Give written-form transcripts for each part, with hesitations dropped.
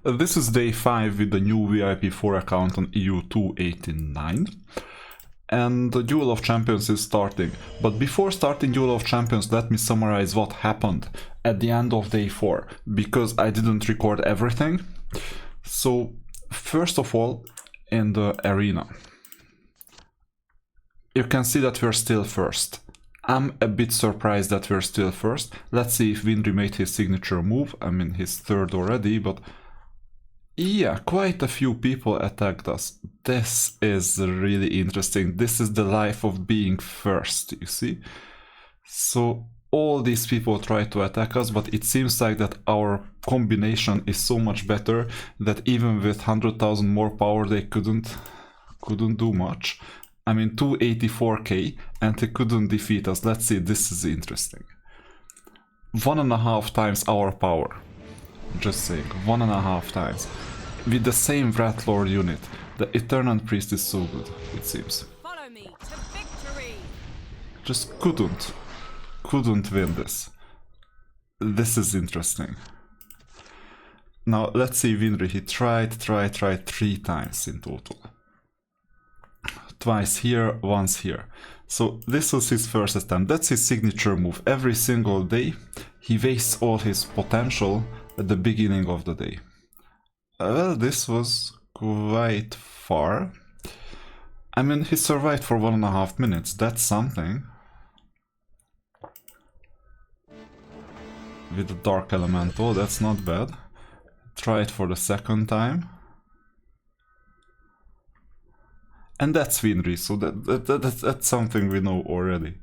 This is day 5 with the new VIP4 account on EU289. And the Duel of Champions is starting. But before starting Duel of Champions, let me summarize what happened at the end of day 4, because I didn't record everything. So, first of all, in the arena, you can see that we're still first. I'm a bit surprised that we're still first. Let's see if Windry made his signature move. I mean, he's third already, but yeah, quite a few people attacked us. This is really interesting. This is the life of being first, you see? So all these people try to attack us, but it seems like that our combination is so much better that even with 100,000 more power they couldn't do much. I mean, 284k and they couldn't defeat us. Let's see, this is interesting. 1.5 times our power. Just saying, 1.5 times. With the same Wrath Lord unit. The Eternal Priest is so good, it seems. Follow me to victory. Just couldn't win this. This is interesting. Now let's see Windry. He tried 3 times in total. Twice here, once here. So this was his first attempt. That's his signature move. Every single day he wastes all his potential at the beginning of the day. Well, this was quite far. I mean, he survived for 1.5 minutes. That's something. With the Dark Elemental, that's not bad. Try it for the second time. And that's Windry, so that's something we know already.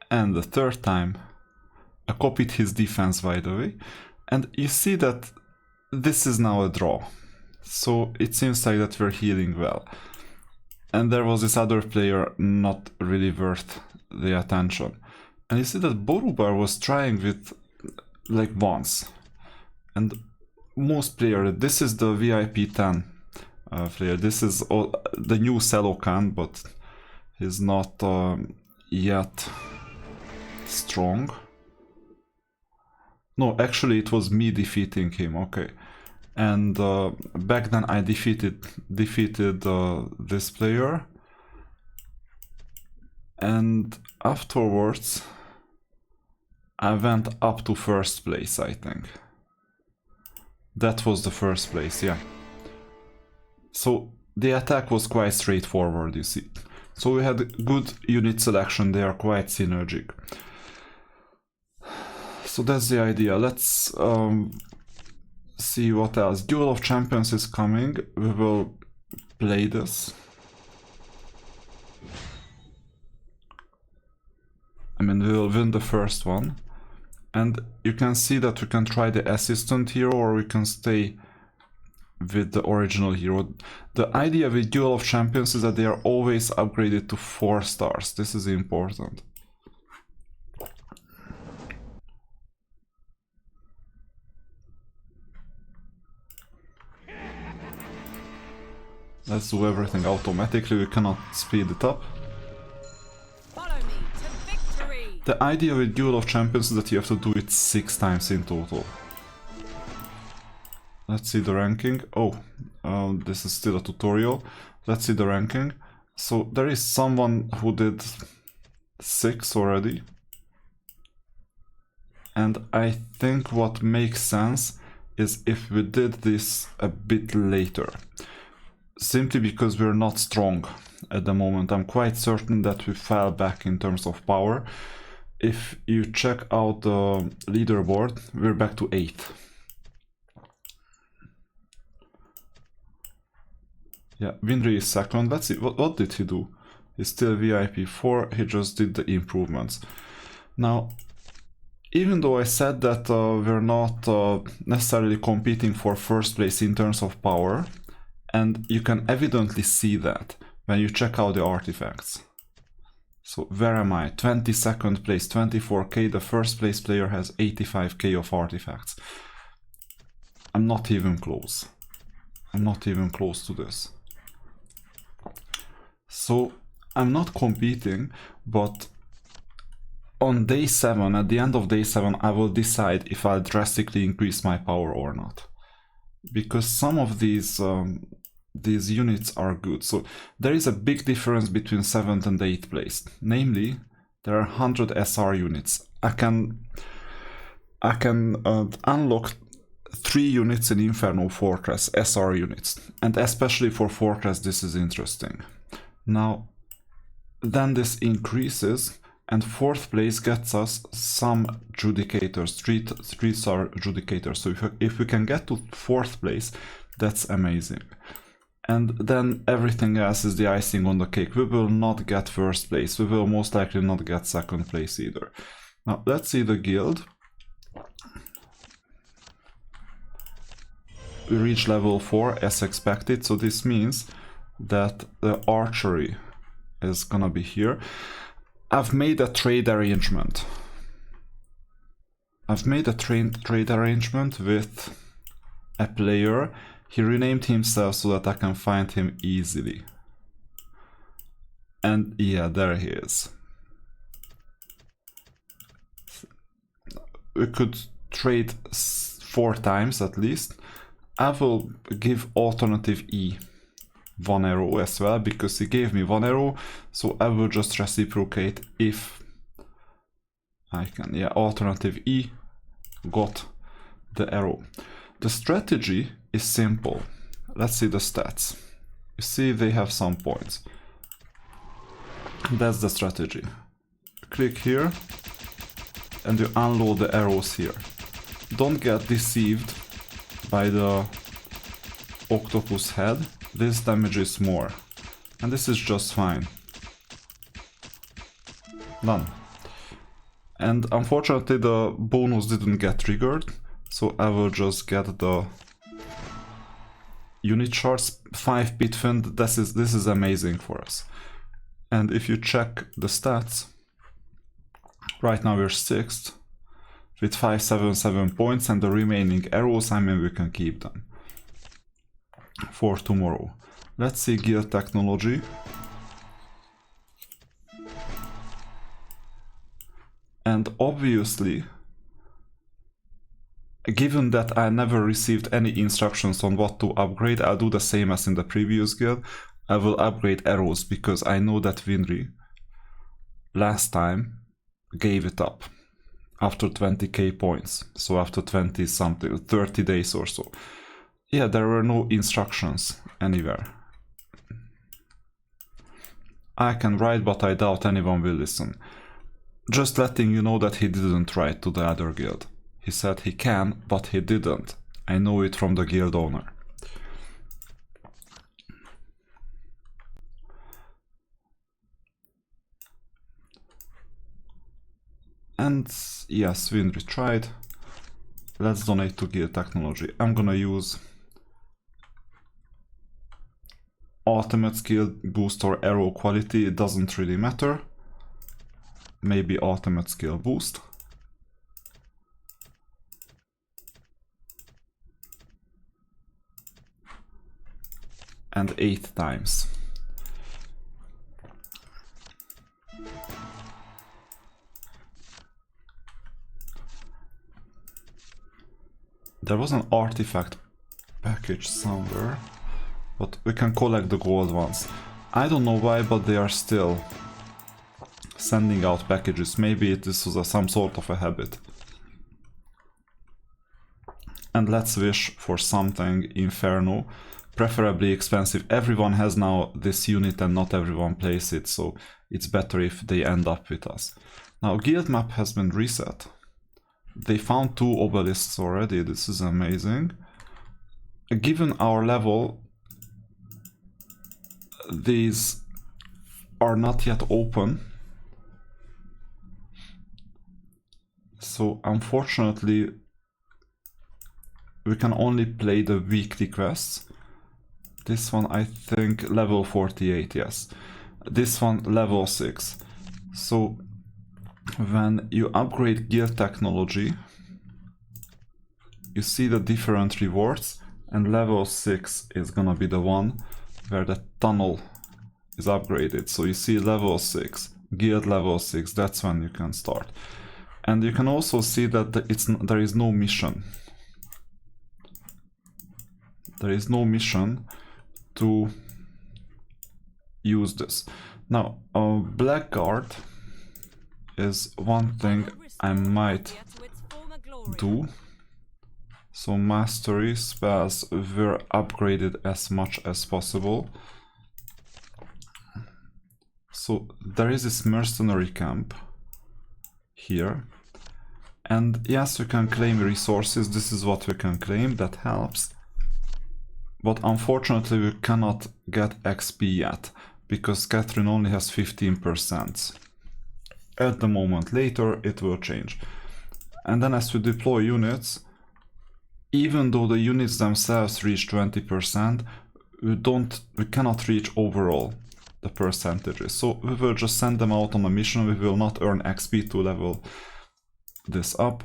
And the third time, I copied his defense, by the way. And you see that this is now a draw. So it seems like that we're healing well. And there was this other player not really worth the attention. And you see that Borubar was trying with like once. And most players, this is the VIP10 player. This is the new Celocan, but he's not yet strong. No, actually it was me defeating him, okay. And back then I defeated this player. And afterwards I went up to first place, I think. That was the first place, yeah. So the attack was quite straightforward, you see. So we had good unit selection, they are quite synergic. So that's the idea. Let's see what else. Duel of Champions is coming. We will play this. I mean, we will win the first one. And you can see that we can try the assistant hero or we can stay with the original hero. The idea with Duel of Champions is that they are always upgraded to 4 stars. This is important. Let's do everything automatically, we cannot speed it up. The idea with Duel of Champions is that you have to do it 6 times in total. Let's see the ranking. Oh, this is still a tutorial. Let's see the ranking. So there is someone who did 6 already. And I think what makes sense is if we did this a bit later. Simply because we're not strong at the moment. I'm quite certain that we fell back in terms of power. If you check out the leaderboard, we're back to 8th. Yeah, Windry is second. Let's see, what did he do? He's still VIP4, he just did the improvements. Now, even though I said that we're not necessarily competing for first place in terms of power, and you can evidently see that when you check out the artifacts. So where am I? 22nd place, 24k, the first place player has 85k of artifacts. I'm not even close. I'm not even close to this. So I'm not competing, but on day 7, at the end of day 7, I will decide if I'll drastically increase my power or not. Because some of these units are good. So there is a big difference between 7th and 8th place. Namely, there are 100 SR units. I can unlock 3 units in Inferno Fortress, SR units. And especially for Fortress, this is interesting. Now, then this increases, and 4th place gets us some Judicators, 3-star Judicators. So if we can get to 4th place, that's amazing. And then everything else is the icing on the cake. We will not get 1st place. We will most likely not get 2nd place either. Now, let's see the guild. We reach level 4 as expected, so this means that the archery is gonna be here. I've made a trade arrangement. Trade arrangement with a player. He renamed himself so that I can find him easily. And yeah, there he is. We could trade 4 times at least. I will give alternative E 1 arrow as well, because he gave me 1 arrow, so I will just reciprocate if I can. Yeah, alternative E got the arrow. The strategy is simple. Let's see the stats. You see they have some points. That's the strategy. Click here and you unload the arrows here. Don't get deceived by the octopus head. This damages more, and this is just fine. Done. And unfortunately the bonus didn't get triggered, so I will just get the unit shards. 5 Bitfin, this is amazing for us. And if you check the stats, right now we're 6th with 577 points, and the remaining arrows, I mean, we can keep them for tomorrow. Let's see guild technology. And obviously, given that I never received any instructions on what to upgrade, I'll do the same as in the previous guild. I will upgrade arrows because I know that Winry last time gave it up after 20k points. So after 20 something, 30 days or so. Yeah, there were no instructions anywhere. I can write, but I doubt anyone will listen. Just letting you know that he didn't write to the other guild. He said he can, but he didn't. I know it from the guild owner. And yes, Winry tried. Let's donate to guild technology. I'm gonna use ultimate skill boost or arrow quality. It doesn't really matter. Maybe ultimate skill boost. And 8 times. There was an artifact package somewhere, but we can collect the gold ones. I don't know why, but they are still sending out packages. Maybe this was some sort of a habit. And let's wish for something Inferno, preferably expensive. Everyone has now this unit and not everyone plays it, so it's better if they end up with us. Now, guild map has been reset. They found 2 obelisks already. This is amazing. Given our level, these are not yet open. So unfortunately, we can only play the weekly quests. This one, I think, level 48, yes. This one, level 6. So when you upgrade guild technology, you see the different rewards, and level 6 is gonna be the one where the tunnel is upgraded. So you see level 6, guild level 6, that's when you can start. And you can also see that there is no mission. There is no mission to use this. Now, Blackguard is one thing I might do. So mastery spells were upgraded as much as possible. So there is this mercenary camp here. And yes, we can claim resources. This is what we can claim, that helps. But unfortunately we cannot get XP yet, because Catherine only has 15%. At the moment, later it will change. And then as we deploy units, even though the units themselves reach 20%, we cannot reach overall the percentages. So we will just send them out on a mission. We will not earn XP to level this up,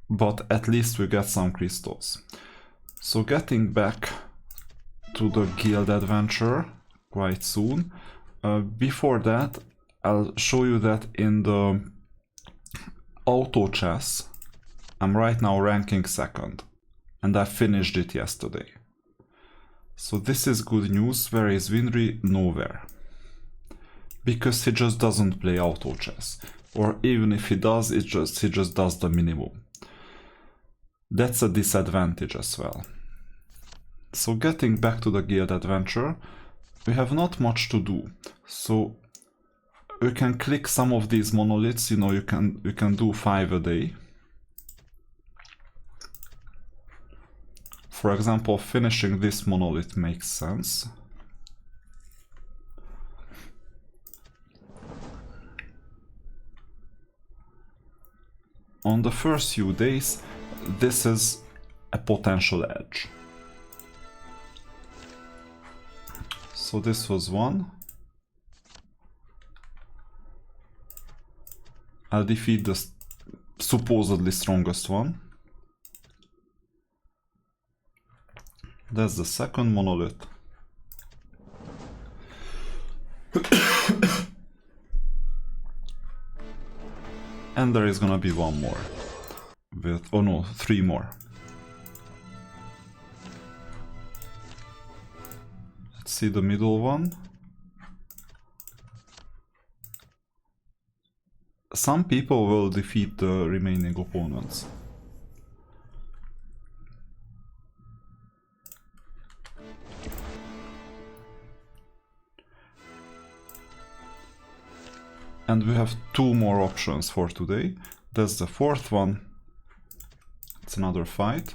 but at least we get some crystals. So getting back to the guild adventure quite soon. Before that, I'll show you that in the auto chess, I'm right now ranking 2nd, and I finished it yesterday. So this is good news. Where is Winry? Nowhere. Because he just doesn't play auto chess. Or even if he does, he just does the minimum. That's a disadvantage as well. So getting back to the guild adventure, we have not much to do. So we can click some of these monoliths, you know, you can do 5 a day. For example, finishing this monolith makes sense. On the first few days, this is a potential edge. So this was one. I'll defeat the supposedly strongest one. That's the second monolith. And there is gonna be one more. With, oh no, 3 more. Let's see the middle one. Some people will defeat the remaining opponents. And we have 2 more options for today. That's the 4th one. It's another fight.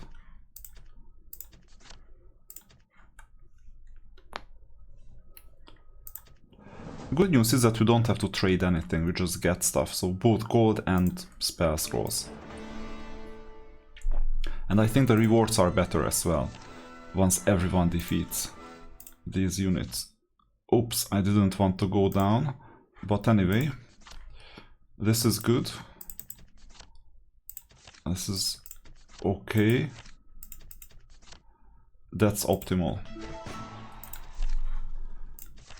Good news is that we don't have to trade anything, we just get stuff, so both gold and spell scrolls. And I think the rewards are better as well, once everyone defeats these units. Oops, I didn't want to go down, but anyway, this is good. This is okay. That's optimal.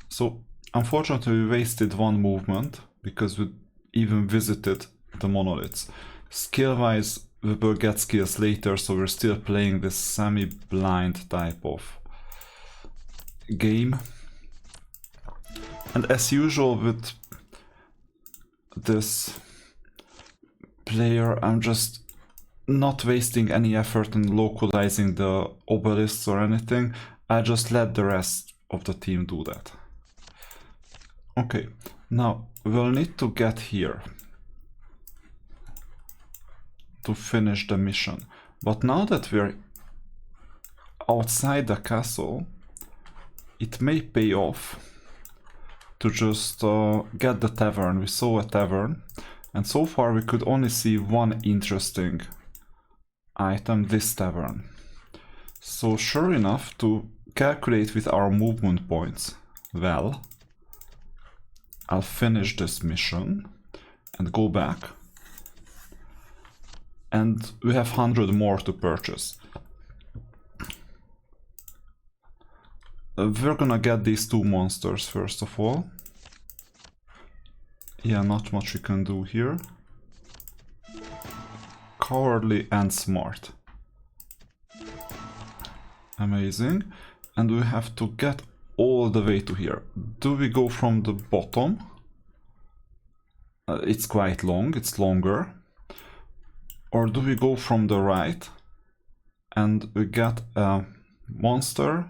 So unfortunately we wasted 1 movement because we even visited the monoliths. Skill wise we will get skills later, so we're still playing this semi-blind type of game. And as usual with this player, I'm just not wasting any effort in localizing the obelisks or anything. I just let the rest of the team do that. Okay, now we'll need to get here to finish the mission. But now that we're outside the castle, it may pay off to just get the tavern. We saw a tavern, and so far we could only see 1 interesting item, this tavern. So sure enough, to calculate with our movement points, well, I'll finish this mission and go back. And we have 100 more to purchase. We're gonna get these 2 monsters first of all. Yeah, not much we can do here. Cowardly and smart. Amazing. And we have to get all the way to here. Do we go from the bottom? It's quite long, it's longer. Or do we go from the right and we get a monster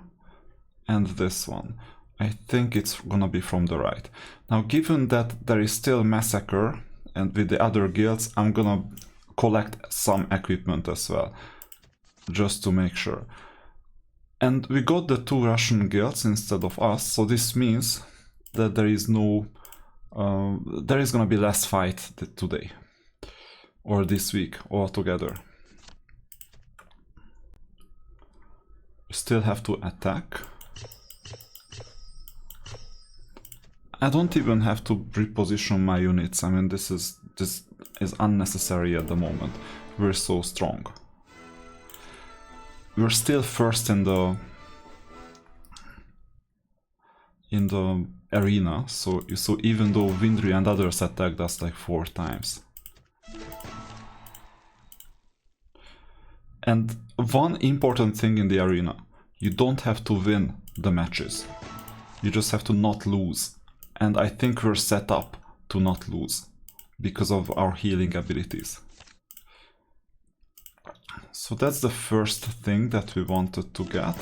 and this one? I think it's gonna be from the right. Now, given that there is still massacre and with the other guilds, I'm gonna collect some equipment as well, just to make sure. And we got the 2 Russian guilds instead of us, so this means that there is no... there is gonna be less fight today. Or this week altogether. We still have to attack. I don't even have to reposition my units. I mean, this is unnecessary at the moment. We're so strong. We're still first in the arena, so even though Windry and others attacked us like 4 times. And one important thing in the arena, you don't have to win the matches. You just have to not lose. And I think we're set up to not lose because of our healing abilities. So that's the first thing that we wanted to get.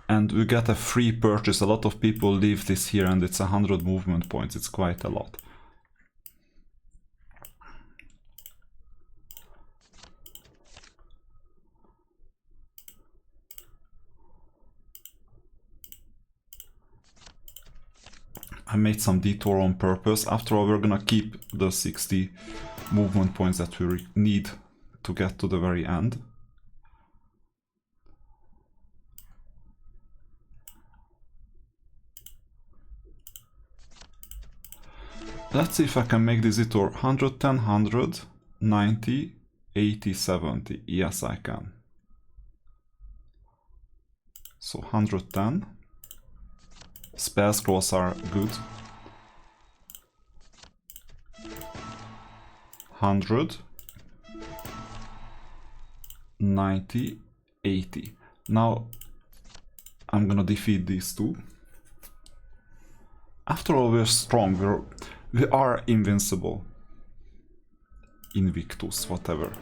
And we get a free purchase. A lot of people leave this here and it's 100 movement points. It's quite a lot. I made some detour on purpose. After all, we're gonna keep the 60 movement points that we need to get to the very end. Let's see if I can make this detour. 110, 100, 90, 80, 70. Yes, I can. So 110. Spell scrolls are good. 100, 90, 80. Now I'm gonna defeat these 2. After all, we're strong. We are invincible. Invictus, whatever.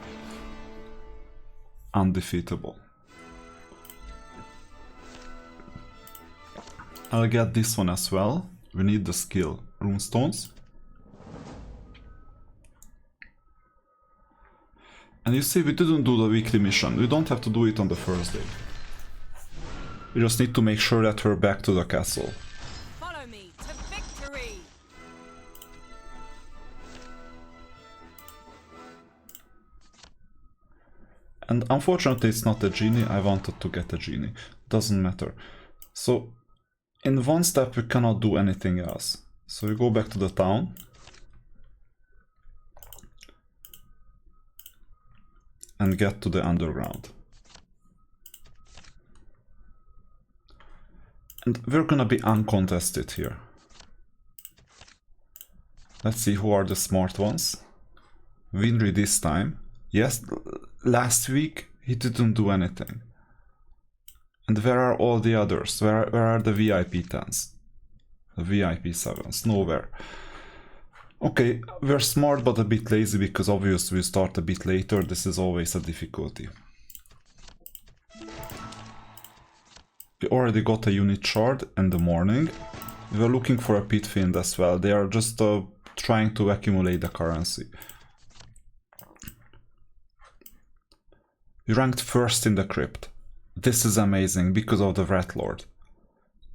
Undefeatable. I'll get this one as well. We need the skill runestones. And you see, we didn't do the weekly mission. We don't have to do it on the first day. We just need to make sure that we're back to the castle. Follow me to victory. And unfortunately it's not a genie. I wanted to get a genie. Doesn't matter. So in one step we cannot do anything else. So we go back to the town. And get to the underground. And we're gonna be uncontested here. Let's see who are the smart ones. Windry this time. Yes, last week he didn't do anything. And where are all the others? Where are the VIP 10s? The VIP 7s? Nowhere. Okay, we're smart but a bit lazy because obviously we start a bit later. This is always a difficulty. We already got a unit shard in the morning. We were looking for a pit fiend as well. They are just trying to accumulate the currency. We ranked first in the crypt. This is amazing because of the Rat Lord.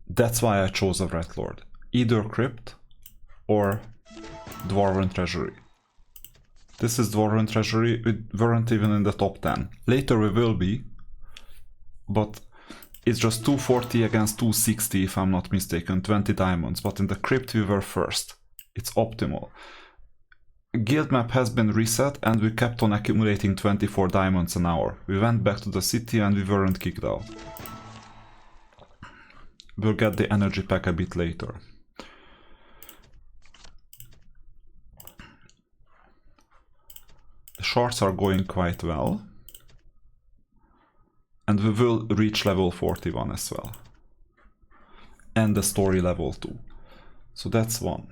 That's why I chose a Rat Lord. Either crypt or Dwarven Treasury. This is Dwarven Treasury. We weren't even in the top 10. Later we will be, but it's just 240 against 260 if I'm not mistaken, 20 diamonds, but in the crypt we were first. It's optimal. Guild map has been reset and we kept on accumulating 24 diamonds an hour. We went back to the city and we weren't kicked out. We'll get the energy pack a bit later. shorts are going quite well. And we will reach level 41 as well. And the story level 2. So that's one.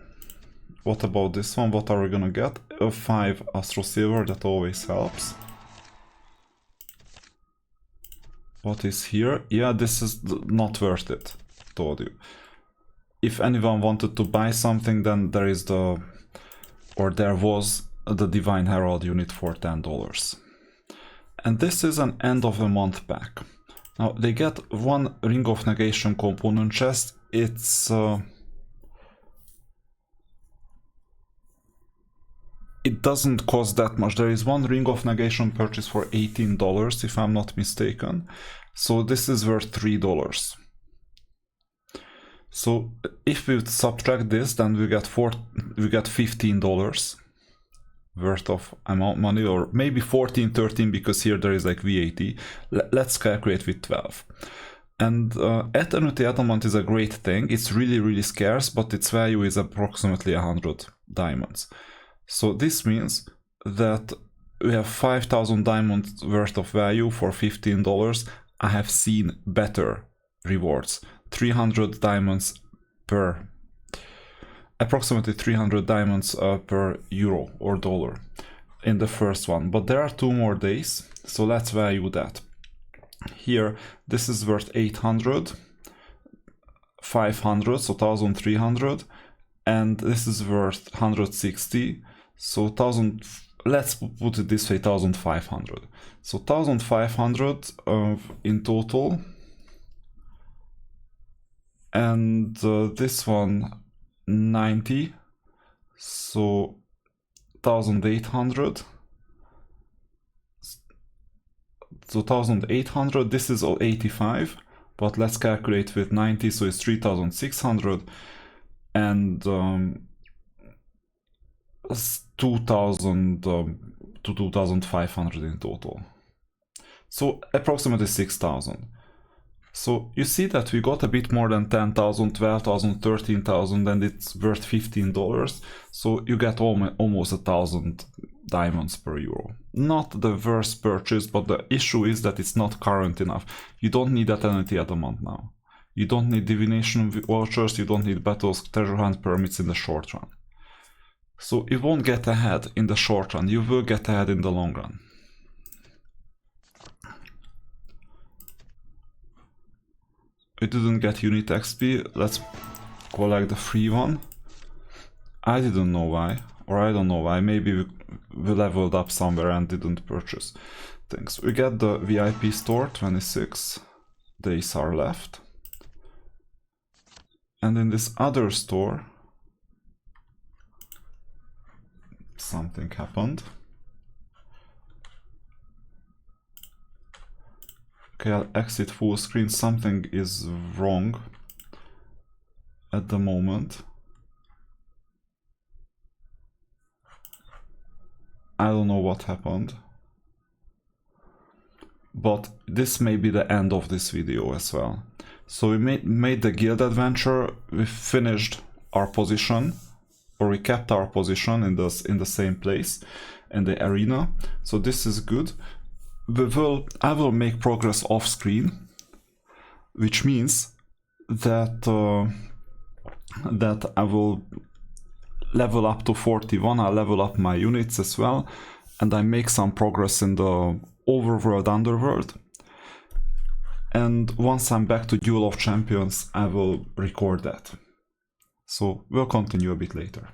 What about this one? What are we gonna get? A 5 Astro Silver, that always helps. What is here? Yeah, this is not worth it, told you. If anyone wanted to buy something, then there is the... or there was the Divine Herald unit for $10. And this is an end of the month pack. Now they get one Ring of Negation component chest. It's it doesn't cost that much. There is one Ring of Negation purchase for $18 if I'm not mistaken. So this is worth $3. So if we subtract this, then we get $15 worth of amount money, or maybe 14, 13, because here there is like VAT. Let's calculate with 12. And Eternity Adamant is a great thing. It's really scarce, but its value is approximately 100 diamonds. So this means that we have 5,000 diamonds worth of value for $15. I have seen better rewards. 300 diamonds per... approximately 300 diamonds per euro or dollar in the first one. But there are 2 more days, so let's value that. Here, this is worth 800, 500, so 1,300, and this is worth 160, so 1,000, let's put it this way, 1,500. So 1,500 in total, and this one 90, so 1,800, so 1,800, this is all 85, but let's calculate with 90, so it's 3,600, and 2,000 to 2,500 in total, so approximately 6,000. So you see that we got a bit more than 10,000, 12,000, 13,000, and it's worth $15. So you get almost 1,000 diamonds per euro. Not the worst purchase, but the issue is that it's not current enough. You don't need Eternity Adamant now. You don't need Divination vouchers, you don't need Battles, Treasure Hunt permits in the short run. So you won't get ahead in the short run, you will get ahead in the long run. We didn't get unit XP, let's collect the free one. I didn't know why, or I don't know why, maybe we leveled up somewhere and didn't purchase things. We get the VIP store, 26 days are left. And in this other store, something happened. Okay, I'll exit full screen. Something is wrong at the moment. I don't know what happened. But this may be the end of this video as well. So we made the guild adventure, we finished our position, or we kept our position in the same place in the arena. So this is good. I will make progress off screen, which means that that I will level up to 41. I'll level up my units as well, and I make some progress in the overworld, underworld. And once I'm back to Duel of Champions, I will record that. So we'll continue a bit later.